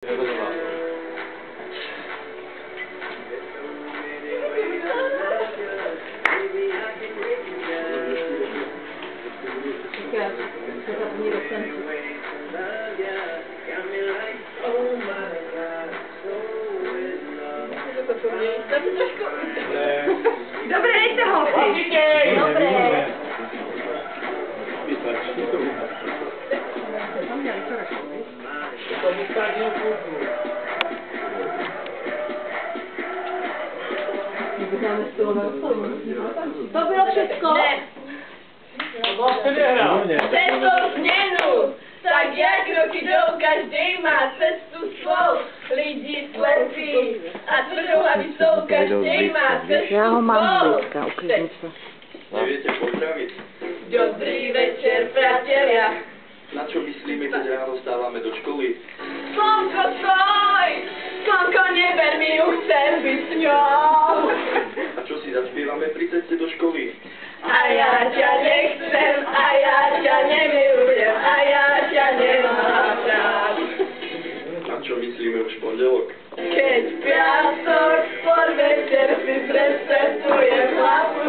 Dobre, nechce ho. Dobre. To bylo všetko? Ne. Cestou změnu, tak jak roky jdou, každý má cestu svou. Lidi slepí a tvrdohlaví jsou, každý má cestu svou. Já ho mám blízka, uklidni se. Neviete pozdraviť? Dobrý večer, priatelia. Na čo myslíme, keď ráno vstávame do školy? Slnko, stoj! Slnko, neber mi ju, chcem byť s ňou. A čo si zaspievame pri ceste do školy? A ja ťa nechcem, a ja ťa nemilujem, a ja ťa nemám rád. Na čo myslíme už v pondelok? Keď piatok, podvečer si predstavujem hlavu.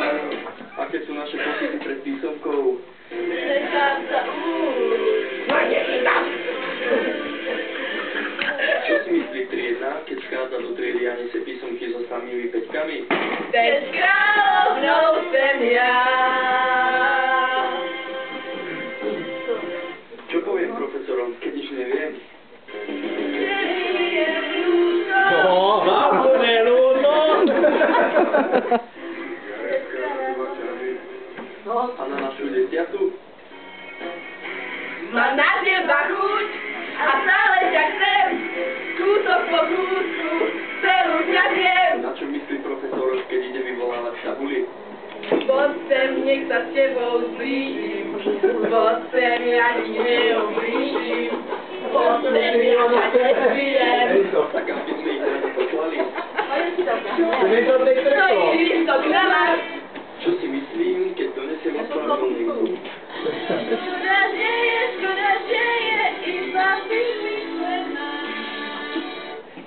Aké sú naše pocity pred písomkou? Nechám sa Čo si myslí triedna, keď vchádza do triedy a nesie písomky so samými peťkami? Teď kráľovnou sem ja. Čo poviem profesorom, keď nič neviem? A na našu desiatu? Mám na teba chuť a stále ťa chcem. Kúsok po kúsku celú ťa viem. Na čo myslí profesor, keď ide vyvolávať v tabuli? Poď sem, nech sa s tebou zblížim. Poď sem, ja ti neublížim. Poď sem, ja ťa nezbijem. Tak aby sme ich teda neposlali. To je lístok na vás. Čo si myslím, keď donesiem ospravedlnenku? Škoda, že je iba vymyslená.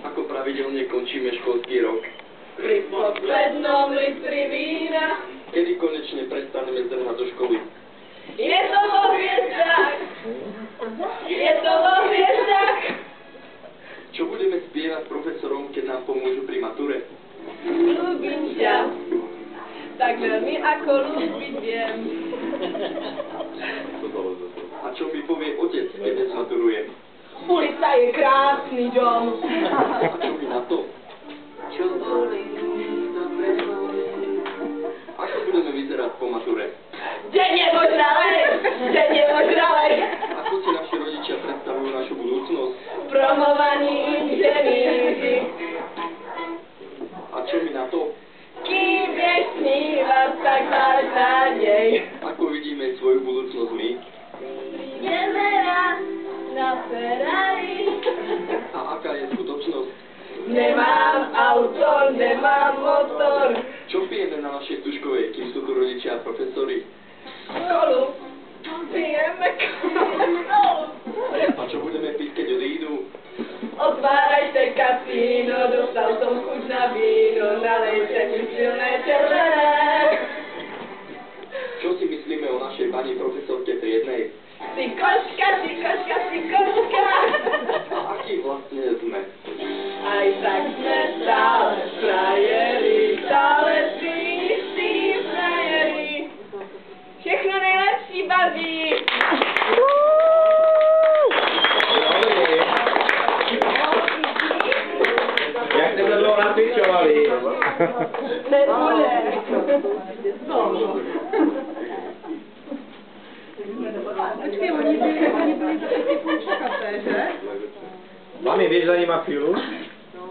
Ako pravidelne končíme školský rok? Pri poslednom litri vína. Kedy konečne prestaneme zdrhať do školy? Je to vo hviezdách. Je to vo hviezdách. Čo budeme spievať profesorom, keď nám pomôžu pri mature? Ľúbim ťa. Tak veľmi ako ľúbiť viem. A čo mi povie otec, keď dnes maturujem? Ulica je krásny dom. A čo mi na to? Čo bolí na prednou? Ako budeme vyzerať po mature? Deň je možralej. Deň je možralej. Ako si naši rodičia predstavujú našu budúcnosť? Promovaní inženýri. A čo mi na to? Kým nesníva, tak máš nádej. Ako vidíme svoju budúcnosť my? Ideme raz na Ferrari. A aká je skutočnosť? Nemám auto, nemám motor. Čo pijeme na našej tuškovej, kým sú tu rodičia a profesori? Kolu. Pijeme kolu. A čo budeme piť, keď odídu? Otvárajte kasíno, dostal som chuť na víno, nalejte mi silné červené. Čo si myslíme o našej pani profesorke triednej? Ty koška, ty koška, ty koška. A aký vlastne sme? Aj tak sme stále frajeri, stále tí istí frajeri. Všechno nejlepší baví. Jak ste sa dlho nacvičovali? Nebude. Počkej, oni byli zase půlčkaté, že? Mami, vieš za nima chvíľu? No,